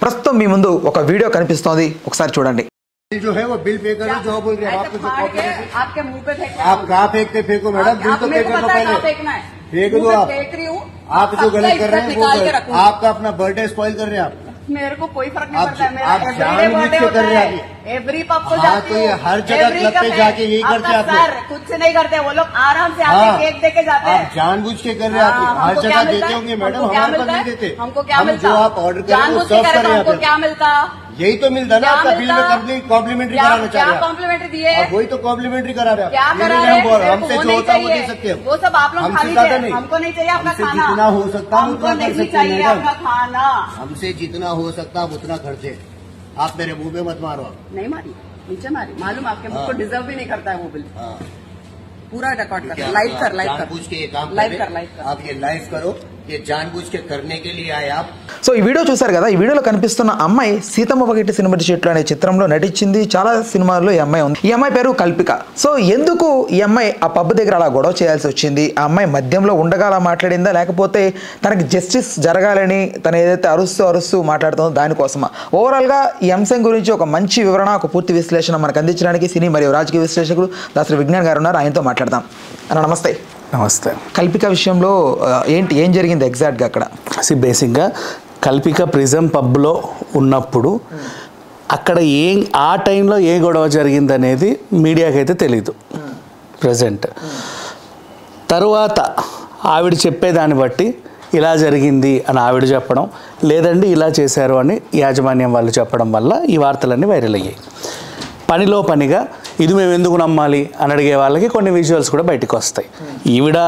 ప్రస్తుతం మీ ముందు ఒక వీడియో కనిపిస్తోంది, ఒకసారి చూడండి. जो है वो बिल पे करो, जो बोल रहे हैं आपको आपके मुंह पे फेंक आप कहाँ फेंकते फेंको मैडम, बिल तो पे कर दो पहले, फेंक दो आप जो गलत कर रहे हैं वो आपका अपना बर्थडे स्पॉइल कर रहे हैं आप। मेरे को कोई फर्क नहीं पड़ता है, मेरा एवरीडे बर्थडे होता है, एवरी पब को जाती हूँ, हर जगह क्लब पे जाके यही करते हैं आप सर, कुछ से नहीं करते वो लोग, आराम से आके केक देके जाते हैं। आप जानबूझ के कर रहे हैं, हर जगह देते होंगे मैडम, हमारे पास नहीं देते। हमको क्या मिलता? जो आप ऑर्डर करें वो सर्व करें, हमको क्या मिलता? यही तो मिलता ना आपका बिल में कॉम्प्लीमेंट्री कराना चाह रहे हैं, कॉम्प्लीमेंट्री दिए, वही तो कॉम्प्लीमेंट्री करा रहे हैं, क्या करा रहे हैं? हमसे जो होता है वो दे सकते हैं, वो सब आप लोग खा लीजिए, हमको नहीं चाहिए आपका खाना, जितना हो सकता हमको नहीं चाहिए आपका खाना, हमसे जितना हो सकता आप उतना खर्चे। आप मेरे मुंह पे मत मारो, नहीं मारी, नीचे मारी, मालूम आपके मुझको डिजर्व भी नहीं करता है वो बिल। पूरा रिकॉर्ड कर, लाइव कर, जानबूझ के ये काम लाइव कर, आप ये लाइव करो, ये जानबूझ के करने के लिए आए आप। సో ఈ వీడియో చూసారు కదా, ఈ వీడియోలో కనిపిస్తున్న అమ్మాయి సీతమ్మ వాకిటి సినిమా చెట్లు అనే చిత్రంలో నటించింది. చాలా సినిమాల్లో ఈ అమ్మాయి ఉంది. ఈ అమ్మాయి పేరు కల్పిక. సో ఎందుకు ఈ అమ్మాయి ఆ పబ్ దగ్గర అలా గొడవ చేయాల్సి వచ్చింది? ఆ అమ్మాయి మద్యంలో ఉండగా అలా మాట్లాడిందా, లేకపోతే తనకి జస్టిస్ జరగాలని తను ఏదైతే అరుస్తూ మాట్లాడుతుందో దానికోసమా? ఓవరాల్గా ఈ అంశం గురించి ఒక మంచి వివరణ, ఒక పూర్తి విశ్లేషణ మనకు అందించడానికి సినీ మరియు రాజకీయ విశ్లేషకులు దాసరి విజ్ఞాన్ గారు ఉన్నారు. ఆయనతో మాట్లాడదాం. అన్న నమస్తే. నమస్తే. కల్పిక విషయంలో ఏం జరిగింది ఎగ్జాక్ట్గా అక్కడ? బేసిక్గా కల్పిక ప్రిజం పబ్లో ఉన్నప్పుడు అక్కడ ఆ టైంలో ఏ గొడవ జరిగిందనేది మీడియాకి అయితే తెలీదు ప్రజెంట్. తరువాత ఆవిడ చెప్పేదాన్ని బట్టి ఇలా జరిగింది అని ఆవిడ చెప్పడం, లేదండి ఇలా చేశారు అని యాజమాన్యం వాళ్ళు చెప్పడం వల్ల ఈ వార్తలన్నీ వైరల్ అయ్యాయి. పనిలో పనిగా ఇది మేము ఎందుకు నమ్మాలి అని అడిగే వాళ్ళకి కొన్ని విజువల్స్ కూడా బయటకు వస్తాయి. ఈవిడ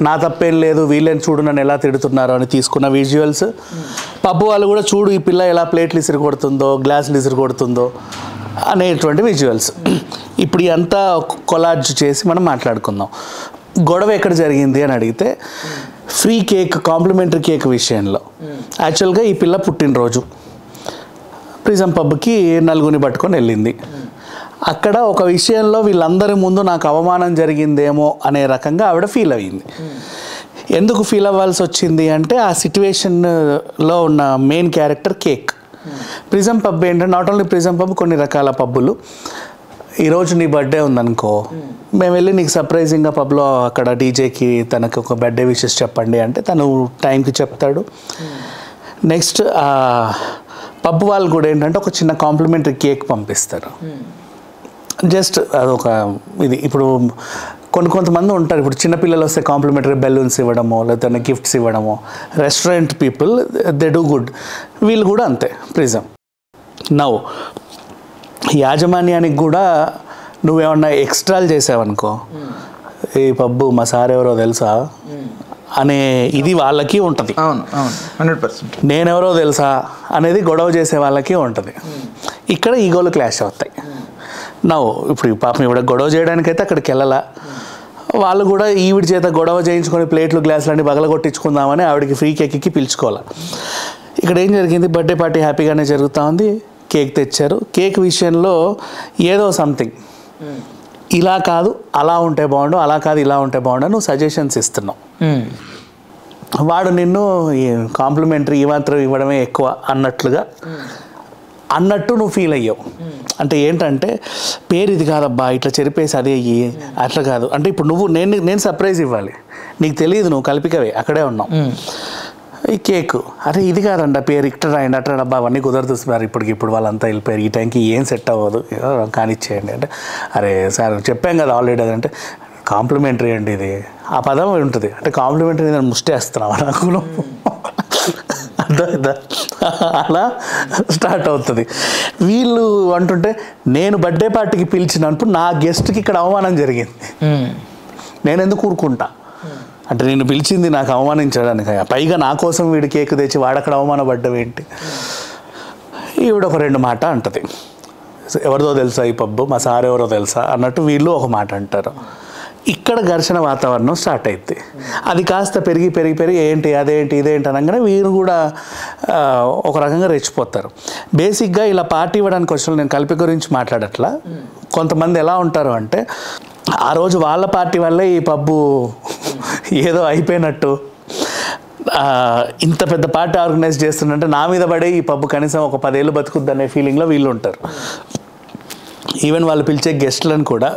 నా తప్పేం లేదు, వీళ్ళని చూడు నన్ను ఎలా తిడుతున్నారు అని తీసుకున్న విజువల్స్, పబ్బు వాళ్ళు కూడా చూడు ఈ పిల్ల ఎలా ప్లేట్లు ఇసిరి కొడుతుందో, గ్లాసులు ఇసిరి కొడుతుందో అనేటువంటి విజువల్స్. ఇప్పుడు అంతా కొలాజ్ చేసి మనం మాట్లాడుకుందాం. గొడవ ఎక్కడ జరిగింది అని అడిగితే ఫ్రీ కేక్, కాంప్లిమెంటరీ కేక్ విషయంలో. యాక్చువల్గా ఈ పిల్ల పుట్టినరోజు ప్రిజం పబ్కి నలుగురిని పట్టుకొని వెళ్ళింది. అక్కడ ఒక విషయంలో వీళ్ళందరి ముందు నాకు అవమానం జరిగిందేమో అనే రకంగా ఆవిడ ఫీల్ అయ్యింది. ఎందుకు ఫీల్ అవ్వాల్సి వచ్చింది అంటే ఆ సిట్యువేషన్లో ఉన్న main character cake. Prism pub ఏంటంటే నాట్ ఓన్లీ ప్రిజం పబ్, కొన్ని రకాల పబ్బులు. ఈరోజు నీ బర్త్డే ఉందనుకో, మేము వెళ్ళి నీకు సర్ప్రైజింగ్గా పబ్లో అక్కడ డీజేకి తనకు ఒక బర్త్డే విషెస్ చెప్పండి అంటే తను టైంకి చెప్తాడు. నెక్స్ట్ పబ్ వాళ్ళు కూడా ఏంటంటే ఒక చిన్న కాంప్లిమెంటరీ కేక్ పంపిస్తారు. జస్ట్ అదొక ఇది. ఇప్పుడు కొంతమంది ఉంటారు, ఇప్పుడు చిన్నపిల్లలు వస్తే కాంప్లిమెంటరీ బెలూన్స్ ఇవ్వడమో లేకపోతే గిఫ్ట్స్ ఇవ్వడమో, restaurant people they do good. వీళ్ళు కూడా అంతే ప్రిజం. నౌ యాజమాన్యానికి కూడా నువ్వేమన్నా ఎక్స్ట్రాలు చేసావనుకో, ఈ పబ్బు మా సార్ ఎవరో తెలుసా అనే ఇది వాళ్ళకి ఉంటుంది. 100% నేనెవరో తెలుసా అనేది గొడవ చేసే వాళ్ళకి ఉంటుంది. ఇక్కడ ఈగోలు క్లాష్ అవుతాయి. ఇప్పుడు పాపం ఈవిడ గొడవ చేయడానికైతే అక్కడికి వెళ్ళాలా, వాళ్ళు కూడా ఈవిడ చేత గొడవ చేయించుకొని ప్లేట్లు గ్లాసులు అన్ని బగలగొట్టించుకుందామని ఆవిడకి ఫ్రీ కేక్కి పిలుచుకోవాలి. ఇక్కడ ఏం జరిగింది, బర్త్డే పార్టీ హ్యాపీగానే జరుగుతూ ఉంది, కేక్ తెచ్చారు. కేక్ విషయంలో ఏదో సంథింగ్, ఇలా కాదు అలా ఉంటే బాగుండు, అలా కాదు ఇలా ఉంటే బాగుండు, నువ్వు సజెషన్స్ ఇస్తున్నావు. వాడు నిన్ను కాంప్లిమెంటరీ ఈ మాత్రం ఇవ్వడమే ఎక్కువ అన్నట్టు నువ్వు ఫీల్ అయ్యావు. అంటే ఏంటంటే పేరు ఇది కాదబ్బా, ఇట్లా చెరిపేసి అదే అయ్యి అట్లా కాదు అంటే ఇప్పుడు నేను సర్ప్రైజ్ ఇవ్వాలి, నీకు తెలియదు, నువ్వు కల్పికవే అక్కడే ఉన్నావు. ఈ కేక్ అరే ఇది కాదండి పేరు ఇక్కడ రాయండి అట్లా డబ్బా అవన్నీ కుదరదు సార్, ఇప్పుడు వాళ్ళంతా వెళ్ళిపోయారు, ఈ టైంకి ఏం సెట్ అవ్వదు, కానిచ్చేయండి అంటే అరే సార్ చెప్పాం కదా ఆల్రెడీ అదంటే కాంప్లిమెంటరీ అండి ఇది. ఆ పదం ఉంటుంది అంటే కాంప్లిమెంటరీ ముష్టేస్తున్నావా నాకు అలా స్టార్ట్ అవుతుంది. వీళ్ళు అంటుంటే నేను బర్త్డే పార్టీకి పిలిచినప్పుడు నా గెస్ట్కి ఇక్కడ అవమానం జరిగింది, నేను ఎందుకు ఊరుకుంటా అంటే నేను పిలిచింది నాకు అవమానించడానికి, పైగా నా కోసం వీడు కేక్ తెచ్చి వాడక్కడ అవమానపడ్డం ఏంటి. ఈవిడ ఒక 2 మాట అంటది, ఎవరిదో తెలుసా ఈ పబ్బు, మా సార్ ఎవరో తెలుసా అన్నట్టు వీళ్ళు ఒక మాట అంటారు. ఇక్కడ ఘర్షణ వాతావరణం స్టార్ట్ అయింది. అది కాస్త పెరిగి ఏంటి అదేంటి ఇదేంటి అనగానే వీరు కూడా ఒక రకంగా రెచ్చిపోతారు. బేసిక్గా ఇలా పార్టీ ఇవ్వడానికి వచ్చిన నేను కల్పి గురించి మాట్లాడట్లా, కొంతమంది ఎలా ఉంటారు అంటే ఆ రోజు వాళ్ళ పార్టీ వల్లే ఈ పబ్బు ఏదో అయిపోయినట్టు ఇంత పెద్ద పార్టీ ఆర్గనైజ్ చేస్తుందంటే నా మీద పడే ఈ పబ్బు కనీసం ఒక 10 ఏళ్ళు బతుకుద్ది అనే ఫీలింగ్లో వీళ్ళు ఉంటారు. ఈవెన్ వాళ్ళు పిలిచే గెస్ట్లను కూడా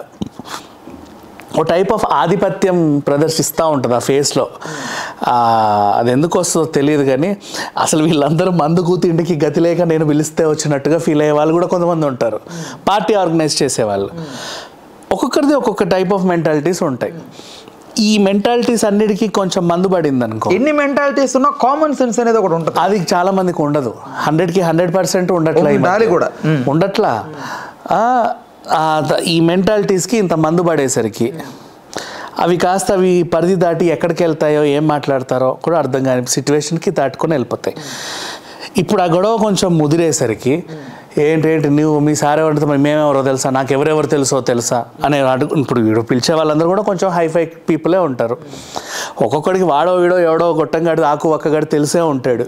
ఓ టైప్ ఆఫ్ ఆధిపత్యం ప్రదర్శిస్తూ ఉంటుంది ఆ ఫేస్లో. అది ఎందుకు వస్తుందో తెలియదు కానీ అసలు వీళ్ళందరూ మందుకు తిండికి గతి లేక నేను పిలిస్తే వచ్చినట్టుగా ఫీల్ అయ్యే వాళ్ళు కూడా కొంతమంది ఉంటారు, పార్టీ ఆర్గనైజ్ చేసేవాళ్ళు. ఒక్కొక్కరిది ఒక్కొక్క టైప్ ఆఫ్ మెంటాలిటీస్ ఉంటాయి. ఈ మెంటాలిటీస్ అన్నిటికీ కొంచెం మందు పడింది అనుకో, ఎన్ని మెంటాలిటీస్ ఉన్నా కామన్ సెన్స్ అనేది ఒకటి ఉంటుంది. అది చాలా మందికి ఉండదు. 100కి 100% ఉండట్లా. ఈ మెంటాలిటీస్కి ఇంత మందు పడేసరికి అవి కాస్త అవి పరిధి దాటి ఎక్కడికి వెళ్తాయో ఏం మాట్లాడతారో కూడా అర్థం కాని సిచ్యువేషన్కి దాటుకొని వెళ్ళిపోతాయి. ఇప్పుడు ఆ గొడవ కొంచెం ముదిరేసరికి ఏంటి నువ్వు మీ సార్ ఎవరితో మేమెవరో తెలుసా, నాకు ఎవరెవరు తెలుసా అనే ఇప్పుడు వీడు పిలిచే వాళ్ళందరూ కూడా కొంచెం హైఫై పీపులే ఉంటారు. ఒక్కొక్కడికి వాడో వీడో ఎవడో గొట్టంగాడి ఆకు ఒక్కగాడి తెలిసే ఉంటాడు.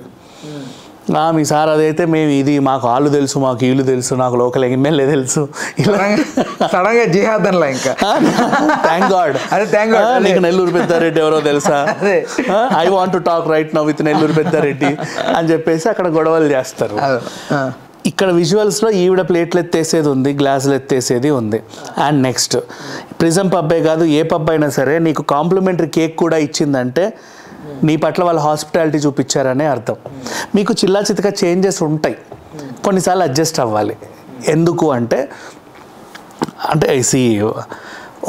మీ సార్ అదైతే మేము ఇది మాకు వాళ్ళు తెలుసు, మాకు వీళ్ళు తెలుసు, నాకు లోకల్ ఎమ్మెల్యే తెలుసు, ఇలా సడన్గా జిహాద్ అనలా ఇంకా. Thank God. నీకు నెల్లూరు పెద్దారెడ్డి ఎవరో తెలుసా, I want to talk right now with Nellore Peddareddy అని చెప్పేసి అక్కడ గొడవలు చేస్తారు. ఇక్కడ విజువల్స్లో ఈవిడ ప్లేట్లు ఎత్తేసేది ఉంది, గ్లాసులు ఎత్తేసేది ఉంది. అండ్ నెక్స్ట్ ప్రిజం పబ్బే కాదు, ఏ పబ్ అయినా సరే నీకు కాంప్లిమెంటరీ కేక్ కూడా ఇచ్చిందంటే నీ పట్ల వాళ్ళు హాస్పిటాలిటీ చూపించారనే అర్థం. మీకు చిల్లా చితక చేంజెస్ ఉంటాయి, కొన్నిసార్లు అడ్జస్ట్ అవ్వాలి. ఎందుకు అంటే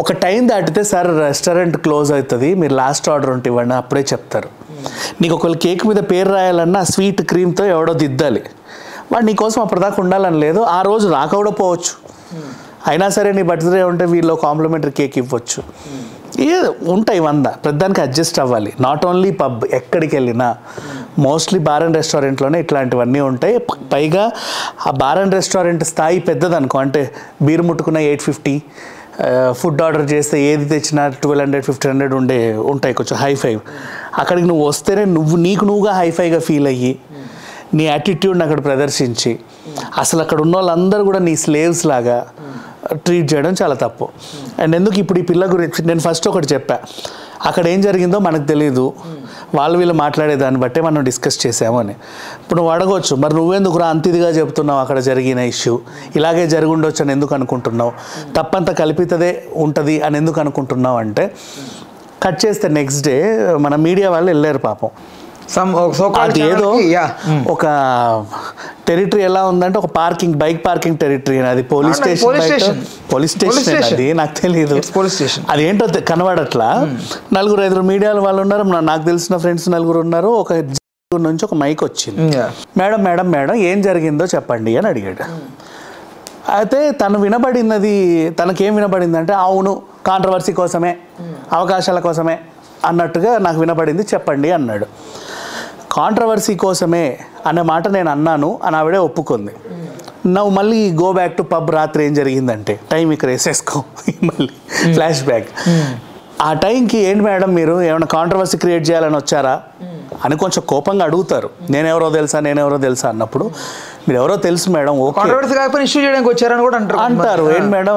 ఒక టైం దాటితే సార్ రెస్టారెంట్ క్లోజ్ అవుతుంది, మీరు లాస్ట్ ఆర్డర్ ఉంటే ఇవ్వండి అప్పుడే చెప్తారు. నీకు ఒకళ్ళు కేక్ మీద పేరు రాయాలన్నా స్వీట్ క్రీమ్తో ఎవడో దిద్దాలి, వాడు నీకోసం అప్పటిదాకా ఉండాలని లేదు. ఆ రోజు రాకపోవచ్చు, అయినా సరే నీ బర్త్డే ఉంటే వీళ్ళు కాంప్లిమెంటరీ కేక్ ఇవ్వచ్చు. ఉంటాయి 100, ప్రతిదానికి అడ్జస్ట్ అవ్వాలి. నాట్ ఓన్లీ పబ్, ఎక్కడికి వెళ్ళినా మోస్ట్లీ బార్ అండ్ రెస్టారెంట్లోనే ఇట్లాంటివన్నీ ఉంటాయి. పైగా ఆ బార్ అండ్ రెస్టారెంట్ స్థాయి పెద్దదనుకో, అంటే బీర్ ముట్టుకున్న 850, ఫుడ్ ఆర్డర్ చేస్తే ఏది తెచ్చినా 1200, 1500 ఉంటాయి కొంచెం హైఫై. అక్కడికి నువ్వు వస్తేనే నువ్వుగా హైఫైగా ఫీల్ అయ్యి నీ యాటిట్యూడ్ని అక్కడ ప్రదర్శించి అసలు అక్కడ ఉన్న వాళ్ళందరూ కూడా నీ స్లేవ్స్ లాగా ట్రీట్ చేయడం చాలా తప్పు. అండ్ ఎందుకు ఇప్పుడు ఈ పిల్ల గురించి నేను ఫస్ట్ ఒకటి చెప్పా, అక్కడ ఏం జరిగిందో మనకు తెలీదు, వీళ్ళు మాట్లాడే దాన్ని బట్టే మనం డిస్కస్ చేసాము అని. ఇప్పుడు నువ్వు అడగవచ్చు, మరి నువ్వెందుకు అంత ఇదిగా చెప్తున్నావు అక్కడ జరిగిన ఇష్యూ, ఇలాగే జరిగి ఉండొచ్చు అని ఎందుకు అనుకుంటున్నావు, తప్పంతా కల్పితదే ఉంటుంది అని ఎందుకు అనుకుంటున్నావు అంటే, కట్ చేస్తే నెక్స్ట్ డే మన మీడియా వాళ్ళు వెళ్ళారు పాపం. అది ఏదో ఒక టెరిటరీ ఎలా ఉందంటే ఒక బైక్ పార్కింగ్ టెరిటరీ, అది పోలీస్ స్టేషన్ అది నాకు తెలియదు, అదేంటో కనబడట్లా. 4-5 మీడియాల వాళ్ళు ఉన్నారు, నాకు తెలిసిన ఫ్రెండ్స్ 4 ఉన్నారు. ఒక నుంచి ఒక మైక్ వచ్చింది, మేడం మేడం మేడం ఏం జరిగిందో చెప్పండి అని అడిగాడు. అయితే తనకేం వినబడిందంటే అవును కాంట్రవర్సీ కోసమే, అవకాశాల కోసమే అన్నట్టుగా నాకు వినబడింది, చెప్పండి అన్నాడు. కాంట్రవర్సీ కోసమే అనే మాట నేను అన్నాను అని ఆవిడే ఒప్పుకుంది. నువ్వు మళ్ళీ గో బ్యాక్ టు పబ్, రాత్రి ఏం జరిగిందంటే టైం ఇక్కడ వేసేసుకో, మళ్ళీ ఫ్లాష్ బ్యాక్. ఆ టైంకి ఏంటి మేడం మీరు ఏమైనా కాంట్రవర్సీ క్రియేట్ చేయాలని వచ్చారా అని కొంచెం కోపంగా అడుగుతారు. నేనెవరో తెలుసా అన్నప్పుడు మీరు ఎవరో తెలుసు మేడం, కాంట్రవర్సీ కాకపోతే ఇష్యూ చేయడానికి వచ్చారని కూడా అంటారు. ఏంటి మేడం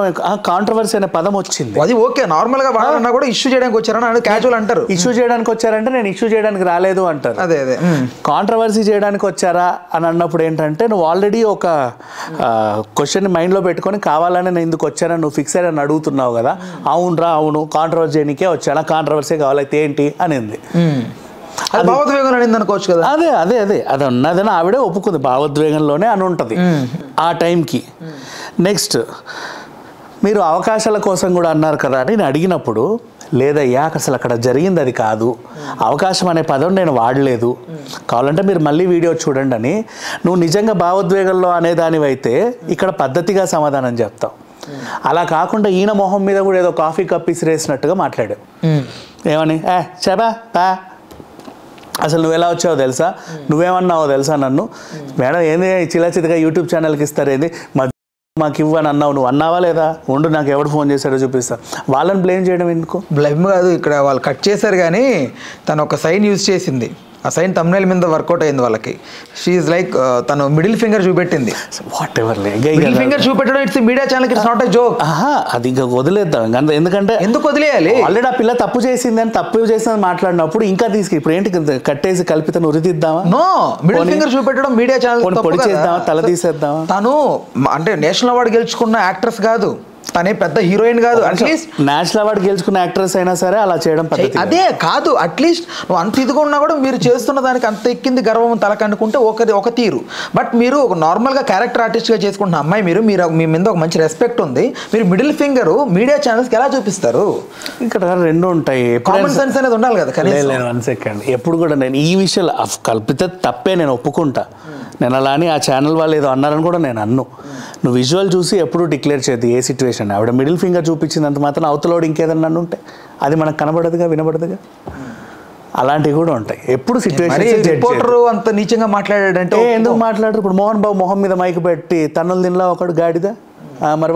కాంట్రవర్సీ అనే పదం వచ్చింది, అది ఓకే నార్మల్ గా వాడన్నా కూడా ఇష్యూ చేయడానికి వచ్చారని క్యాజువల్ అంటారు. ఇష్యూ చేయడానికి వచ్చారంటే నేను ఇష్యూ చేయడానికి రాలేదు అంటారు. అదే కాంట్రవర్సీ చేయడానికి వచ్చారా అని అన్నప్పుడు ఏంటంటే నువ్వు ఆల్రెడీ ఒక క్వశ్చన్ మైండ్లో పెట్టుకొని కావాలని నేను ఎందుకు వచ్చానని నువ్వు ఫిక్స్ అయ్యారని అడుగుతున్నావు కదా. అవును కాంట్రవర్సీ చేయడానికే వచ్చానా, కాంట్రవర్సీ కావాలైతే ఏంటి అనింది. భావోద్వేగం అనింది అనుకోవచ్చు కదా. అది ఉన్నదని ఆవిడే ఒప్పుకుంది, భావోద్వేగంలోనే అని ఉంటుంది ఆ టైంకి. నెక్స్ట్ మీరు అవకాశాల కోసం కూడా అన్నారు కదా అని నేను అడిగినప్పుడు, లేదయ్యా అసలు అక్కడ జరిగింది అది కాదు, అవకాశం అనే పదం నేను వాడలేదు, కావాలంటే మీరు మళ్ళీ వీడియో చూడండి అని. నువ్వు నిజంగా భావోద్వేగంలో అనేదానివైతే ఇక్కడ పద్ధతిగా సమాధానం చెప్తావు. అలా కాకుండా ఈయన మొహం మీద కూడా ఏదో కాఫీ కప్ ఇసిరేసినట్టుగా మాట్లాడావు. ఏమని చెప్పా అసలు నువ్వు ఎలా వచ్చావో తెలుసా, నువ్వేమన్నావో తెలుసా నన్ను, మేడం ఏంది చిల్లచితగా యూట్యూబ్ ఛానల్కి ఇస్తారేంది మాకు ఇవ్వని అన్నావు, నువ్వు అన్నావా లేదా, ఉండు నాకు ఎవడు ఫోన్ చేశాడో చూపిస్తా. వాళ్ళని బ్లేమ్ చేయడం ఎందుకు? బ్లేమ్ కాదు, ఇక్కడ వాళ్ళు కట్ చేశారు కానీ తను ఒక సైన్ యూజ్ చేసింది. ఆ సైన్ తమ్నైల్ మీద వర్కౌట్ అయింది వాళ్ళకి. షీఈ్ లైక్ తను మిడిల్ ఫింగర్ చూపెట్టింది. వాట్ ఎవర్ మిడిల్ ఫింగర్ చూపెట్టడం it's media channel, it's not a joke. అది ఇంకా వదిలేద్దాం. ఎందుకంటే ఎందుకు వదిలేయాలి? ఆల్రెడీ ఆ పిల్ల తప్పు చేసిందని, తప్పు చేసిందని మాట్లాడినప్పుడు ఇంకా ఇప్పుడు ఏంటి కట్టేసి కల్పితను ఉరిదిద్దామా? నో, మిడిల్ ఫింగర్ చూపెట్టడం మీడియా ఛానల్ పొడి చేద్దామా, తల తీసేద్దామా? తను అంటే నేషనల్ అవార్డు గెలుచుకున్న యాక్ట్రెస్ కాదు, తనే పెద్ద హీరోయిన్ కాదు. అట్లీస్ట్ నేషనల్ అవార్డు గెలుచుకున్న యాక్ట్రెస్ అయినా సరే అలా చేయడం పద్ధతి అదే కాదు. అట్లీస్ట్ నువ్వు అంత ఇదిగా ఉన్నా కూడా మీరు చేస్తున్న దానికి అంత ఎక్కింది గర్వం తలకనుకుంటే ఒక తీరు. బట్ మీరు ఒక నార్మల్గా క్యారెక్టర్ ఆర్టిస్ట్గా చేసుకుంటున్న అమ్మాయి, మీరు మీ మీద ఒక మంచి రెస్పెక్ట్ ఉంది, మీరు మిడిల్ ఫింగర్ మీడియా ఛానల్స్కి ఎలా చూపిస్తారు? ఇక్కడ రెండు ఉంటాయి. కామన్ సెన్స్ అనేది ఉండాలి కదా. లేదు 1 సెకండ్. ఎప్పుడు కూడా నేను ఈ విషయాలు కల్పిత తప్పే, నేను ఒప్పుకుంటా. నేను అలా అని ఆ ఛానల్ వాళ్ళు ఏదో అన్నారని కూడా నేను అన్ను. నువ్వు విజువల్ చూసి ఎప్పుడు డిక్లేర్ చేయద్దు ఏ సిచ్యువేషన్. ఆవిడ మిడిల్ ఫింగర్ చూపించినంత మాత్రం అవతలోడు ఇంకేదన్నా ఉంటే అది మనకు కనబడదుగా, వినబడదుగా. అలాంటివి కూడా ఉంటాయి. ఎప్పుడు సిచ్యువేషన్ రిపోర్టర్ అంత నీచంగా మాట్లాడాడంటే ఎందుకు మాట్లాడరు? ఇప్పుడు మోహన్ బాబు మొహం మీద మైక్ పెట్టి తన్నులు తినలా ఒకడు గాడిద, మరి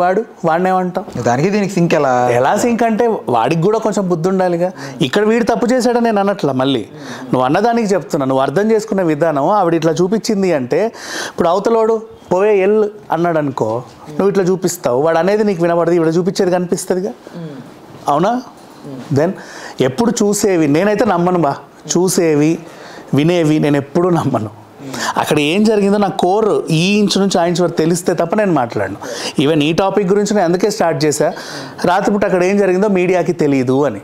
వాడినేమంటాం? దానికి దీనికి సింక్ ఎలా సింక్ అంటే వాడికి కూడా కొంచెం బుద్ధి ఉండాలిగా. ఇక్కడ వీడు తప్పు చేశాడని నేను అనట్లా. మళ్ళీ నువ్వు అన్నదానికి చెప్తున్నా, నువ్వు అర్థం చేసుకునే విధానం. ఆవిడ ఇట్లా చూపించింది అంటే ఇప్పుడు అవతలోడు పోవే అన్నాడు అనుకో, నువ్వు ఇట్లా చూపిస్తావు, వాడు అనేది నీకు వినబడదు, ఇవిడ చూపించేది కనిపిస్తుందిగా. అవునా? దెన్ ఎప్పుడు చూసేవి నేనైతే నమ్మను బా. చూసేవి వినేవి నేను ఎప్పుడూ నమ్మను. అక్కడ ఏం జరిగిందో నా కోర్ ఈ ఇంచు నుంచి ఆ ఇంచు వరకు తెలిస్తే తప్ప నేను మాట్లాడను. ఈవెన్ ఈ టాపిక్ గురించి నేను అందుకే స్టార్ట్ చేశా, రాత్రిపూట అక్కడ ఏం జరిగిందో మీడియాకి తెలియదు అని.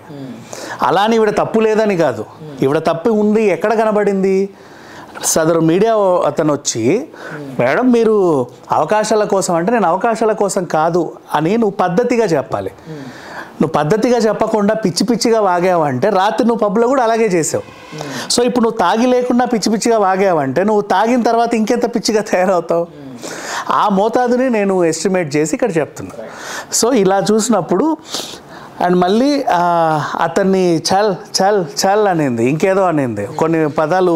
అలా అని ఈవిడ తప్పు లేదని కాదు, ఈవిడ తప్పు ఉంది. ఎక్కడ కనబడింది? సదరు మీడియా అతను వచ్చి, మేడం మీరు అవకాశాల కోసం అంటే, నేను అవకాశాల కోసం కాదు అని నువ్వు పద్ధతిగా చెప్పాలి. నువ్వు పద్ధతిగా చెప్పకుండా పిచ్చి పిచ్చిగా వాగావంటే రాత్రి నువ్వు పబ్లో కూడా అలాగే చేసావు. సో ఇప్పుడు నువ్వు తాగి లేకుండా పిచ్చి పిచ్చిగా వాగావంటే నువ్వు తాగిన తర్వాత ఇంకెంత పిచ్చిగా తయారవుతావు? ఆ మోతాదుని నేను ఎస్టిమేట్ చేసి ఇక్కడ చెప్తున్నా. సో ఇలా చూసినప్పుడు అండ్ మళ్ళీ అతన్ని చల్ చల్ చల్ అనింది, ఇంకేదో అనింది, కొన్ని పదాలు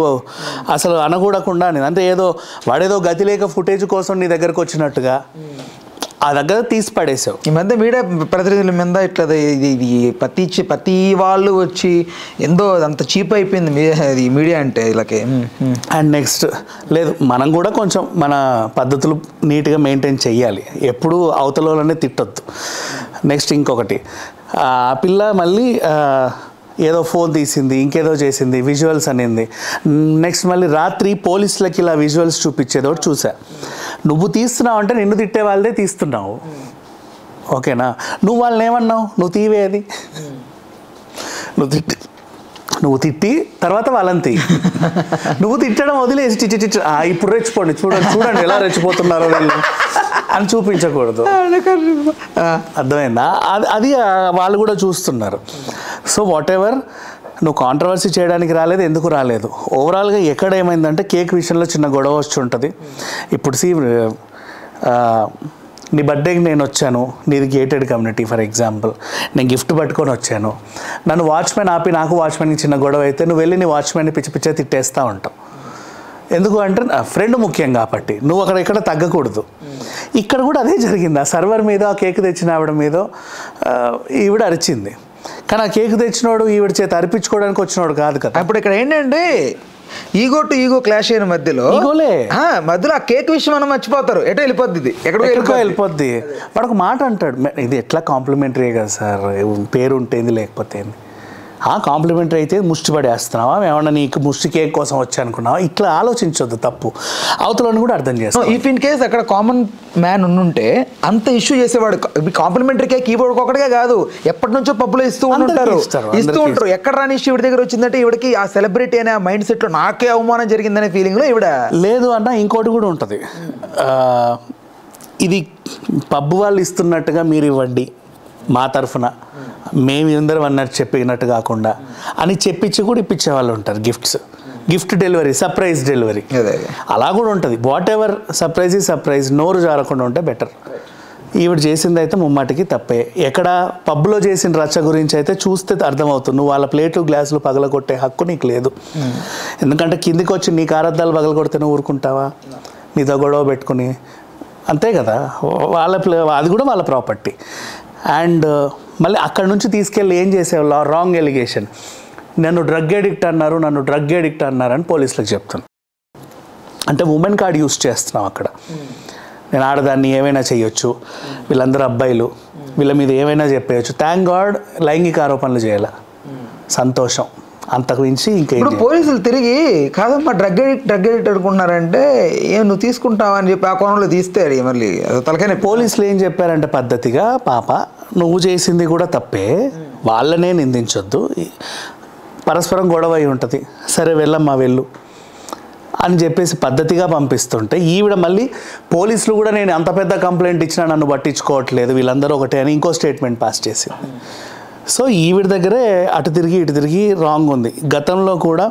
అసలు అనకూడకుండా అనింది. అంటే ఏదో వాడేదో గతి లేక ఫుటేజ్ కోసం నీ దగ్గరకు వచ్చినట్టుగా ఆ దగ్గర తీసి పడేసావు. ఈ మధ్య మీడియా ప్రతినిధుల మీద ఇట్లా ప్రతి వాళ్ళు వచ్చి ఎంతో అంత చీప్ అయిపోయింది మీడియా అంటే వీళ్ళకి. అండ్ నెక్స్ట్ లేదు, మనం కూడా కొంచెం మన పద్ధతులు నీట్గా మెయింటైన్ చెయ్యాలి. ఎప్పుడు అవతలనే తిట్టొద్దు. నెక్స్ట్ ఇంకొకటి, ఆ పిల్ల మళ్ళీ ఏదో ఫోన్ తీసింది, ఇంకేదో చేసింది, విజువల్స్ అనింది. నెక్స్ట్ మళ్ళీ రాత్రి పోలీసులకి ఇలా విజువల్స్ చూపించేది ఒకటి చూసా. నువ్వు తీస్తున్నావు అంటే నిన్ను తిట్టే వాళ్ళదే తీస్తున్నావు, ఓకేనా? నువ్వు వాళ్ళని ఏమన్నావు? నువ్వు తీవే అది, నువ్వు తిట్టి తర్వాత వాళ్ళని తీ. నువ్వు తిట్టడం వదిలేసి ఇప్పుడు రెచ్చిపోండి, చూడండి ఎలా రెచ్చిపోతున్నారో వీళ్ళు అని చూపించకూడదు. అర్థమైందా? అది వాళ్ళు కూడా చూస్తున్నారు. సో వాట్ ఎవర్, నువ్వు కాంట్రవర్సీ చేయడానికి రాలేదు, ఎందుకు రాలేదు? ఓవరాల్గా ఎక్కడ ఏమైందంటే కేక్ విషయంలో చిన్న గొడవ వచ్చి ఉంటుంది. ఇప్పుడు నీ బర్త్డేకి నేను వచ్చాను, నీది గేటెడ్ కమ్యూనిటీ ఫర్ ఎగ్జాంపుల్, నేను గిఫ్ట్ పట్టుకొని వచ్చాను, నన్ను వాచ్మెన్ ఆపి నాకు వాచ్మెన్కి చిన్న గొడవ అయితే నువ్వు వెళ్ళి నీ వాచ్మెన్ని పిచ్చి పిచ్చే తిట్టేస్తూ ఉంటావు. ఎందుకు అంటే ఫ్రెండ్ ముఖ్యం కాబట్టి, నువ్వు అక్కడ ఇక్కడ తగ్గకూడదు. ఇక్కడ కూడా అదే జరిగింది. ఆ సర్వర్ మీద ఆ కేక్ తెచ్చిన ఆవిడ మీద ఈవిడ అరిచింది, కానీ ఆ కేక్ తెచ్చినోడు ఈవిడ చేత అరిపించుకోవడానికి వచ్చినోడు కాదు కదా. ఇప్పుడు ఇక్కడ ఏంటంటే ఈగో టు ఈగో క్లాష్ అయిన మధ్యలో ఆ కేక్ విషయం మనం మర్చిపోతారు, ఎటో వెళ్ళిపోద్ది, ఇది ఎక్కడికో వెళ్ళిపోద్ది. వాడు ఒక మాట అంటాడు, ఇది ఎట్లా కాంప్లిమెంటరీ కదా సార్, పేరు ఉంటేంది లేకపోతే ఏంది, కాంప్లిమెంటరీ అయితే ముష్టి పడేస్తున్నావా, ఏమన్నా నీకు ముష్టి కేక్ కోసం వచ్చా అనుకున్నావా? ఇట్లా ఆలోచించొద్దు, తప్పు. అవతలని కూడా అర్థం చేస్తాం. ఇఫ్ ఇన్ కేస్ అక్కడ కామన్ మ్యాన్ ఉంటే అంత ఇష్యూ చేసేవాడు. కాంప్లిమెంటరీ కేక్ కీబోర్డ్ ఒకటిగా కాదు, ఎప్పటి నుంచో పబ్బులో ఇస్తూ ఉంటారు. ఎక్కడ రాని ఇష్యూ ఇవిడ దగ్గర వచ్చిందంటే ఇవిడికి ఆ సెలబ్రిటీ అనే మైండ్ సెట్ లో నాకే అవమానం జరిగిందనే ఫీలింగ్ లో ఇవిడ లేదు అన్న. ఇంకోటి కూడా ఉంటుంది, ఇది పబ్బు వాళ్ళు ఇస్తున్నట్టుగా మీరు ఇవ్వండి మా తరఫున, మేము అందరం అన్నట్టు చెప్పినట్టు కాకుండా అని చెప్పించి కూడా ఇప్పించే వాళ్ళు ఉంటారు. గిఫ్ట్ డెలివరీ, సర్ప్రైజ్ డెలివరీ, అలా కూడా ఉంటుంది. వాట్ ఎవర్, సర్ప్రైజ్ ఈ సర్ప్రైజ్, నోరు జారకుండా ఉంటే బెటర్. ఈవిడ చేసింది అయితే ముమ్మాటికి తప్పే. ఎక్కడ పబ్లో చేసిన రచ్చ గురించి అయితే చూస్తే అర్థమవుతుంది, నువ్వు వాళ్ళ ప్లేట్లు గ్లాసులు పగలగొట్టే హక్కు నీకు లేదు. ఎందుకంటే కిందికి వచ్చి నీ కారద్దాలు పగలగొడితే నువ్వు ఊరుకుంటావా? నీతో గొడవ పెట్టుకుని, అంతే కదా. అది కూడా వాళ్ళ ప్రాపర్టీ. అండ్ మళ్ళీ అక్కడ నుంచి తీసుకెళ్ళి ఏం చేసేవాళ్ళు, రాంగ్ ఎలిగేషన్. నన్ను డ్రగ్ అడిక్ట్ అన్నారని పోలీసులకు చెప్తాను. అంటే ఉమెన్ కార్డ్ యూస్ చేస్తున్నాం అక్కడ. నేను ఆడదాన్ని ఏమైనా చేయొచ్చు, వీళ్ళందరూ అబ్బాయిలు, వీళ్ళ మీద ఏమైనా చెప్పేయచ్చు. థ్యాంక్ గాడ్ లైంగిక ఆరోపణలు చేయాల, సంతోషం. అంతకు మించి ఇంకేం. ఇప్పుడు పోలీసులు తిరిగి కాదమ్మా డ్రగ్ అడిక్ట్ అనుకున్నారంటే ఏం నువ్వు తీసుకుంటావా అని చెప్పి ఆ కోణంలో తీస్తే మళ్ళీ తలకైనా. పోలీసులు ఏం చెప్పారంటే పద్ధతిగా, పాప నువ్వు చేసింది కూడా తప్పే, వాళ్ళనే నిందించొద్దు, పరస్పరం గొడవ అయి ఉంటుంది, సరే వెళ్ళమ్మా వెళ్ళు అని చెప్పేసి పద్ధతిగా పంపిస్తుంటే ఈవిడ మళ్ళీ పోలీసులు కూడా నేను అంత పెద్ద కంప్లైంట్ ఇచ్చినా నన్ను పట్టించుకోవట్లేదు, వీళ్ళందరూ ఒకటే అని ఇంకో స్టేట్మెంట్ పాస్ చేసింది. సో ఈవిడ దగ్గరే అటు తిరిగి రాంగ్ ఉంది. గతంలో కూడా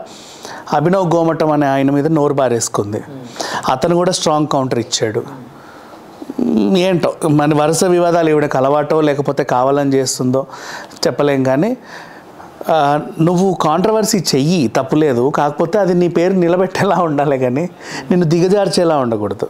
అభినవ్ గోమటం అనే ఆయన మీద నోరు బారేసుకుంది, అతను కూడా స్ట్రాంగ్ కౌంటర్ ఇచ్చాడు. ఏంటో మన వరుస వివాదాలు ఈవిడకి అలవాటో లేకపోతే కావాలని చేస్తుందో చెప్పలేం, కానీ నువ్వు కాంట్రవర్సీ చెయ్యి, తప్పులేదు, కాకపోతే అది నీ పేరు నిలబెట్టేలా ఉండాలి కానీ నిన్ను దిగజార్చేలా ఉండకూడదు.